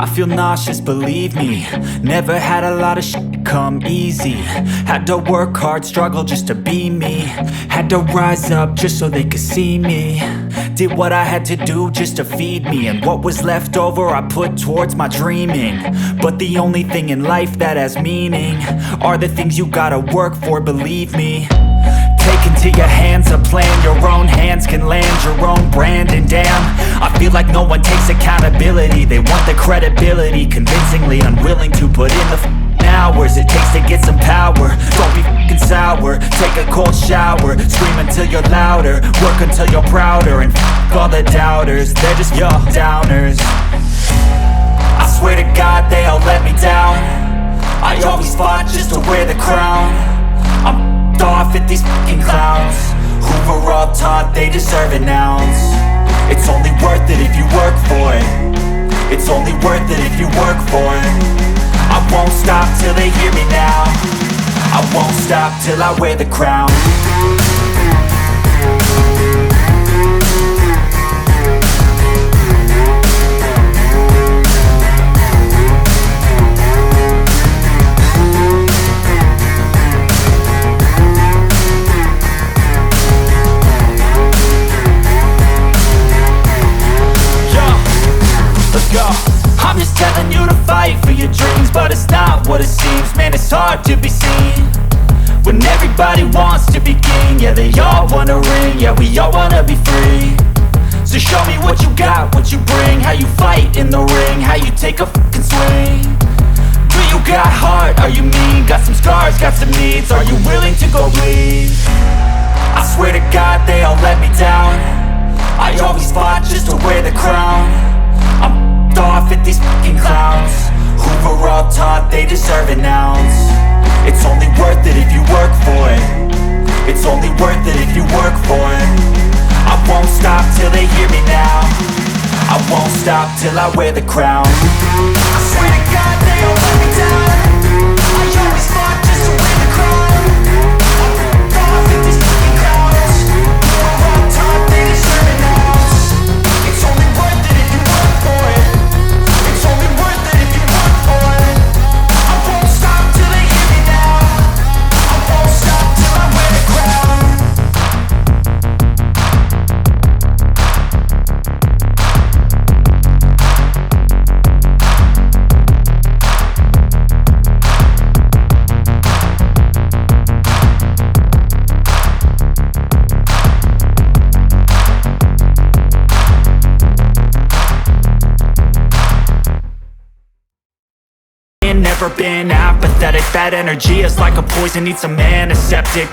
I feel nauseous, believe me. Never had a lot of shit come easy. Had to work hard, struggle just to be me. Had to rise up just so they could see me. Did what I had to do just to feed me, and what was left over I put towards my dreaming. But the only thing in life that has meaning are the things you gotta work for, believe me. Take into your hands a plan, your own hands can land your own brand. And damn, I feel like no one takes accountability. They want the credibility, convincingly unwilling to put in the hours it takes to get some power. Don't be f***ing sour, take a cold shower. Scream until you're louder, work until you're prouder. And f*** all the doubters, they're just your downers. I swear to God they all let me down. I always fought just to wear the crown. I'm off at these fucking clowns who were all taught they deserve an ounce. It's only worth it if you work for it. It's only worth it if you work for it. I won't stop till they hear me now. I won't stop till I wear the crown. I'm just telling you to fight for your dreams, but it's not what it seems. Man, it's hard to be seen when everybody wants to be king. Yeah, they all wanna ring, yeah, we all wanna be free. So show me what you got, what you bring, how you fight in the ring, how you take a fucking swing. Do you got heart, are you mean? Got some scars, got some needs, are you willing to go bleed? I swear to God they all let me down. I always fought just to wear the crown. I'm off at these fucking clowns who were all taught they deserve an ounce. It's only worth it if you work for it. It's only worth it if you work for it. I won't stop till they hear me now. I won't stop till I wear the crown. I swear to God they all let me down. I always fought just to wear the crown. I'm off at these fucking clowns who were all taught they deserve an ounce. It's only worth it if you work for it. It's only worth it if you work for it. I won't stop till they hear me now. I won't stop till I wear the crown. Never been apathetic, that energy is like a poison, needs some antiseptic.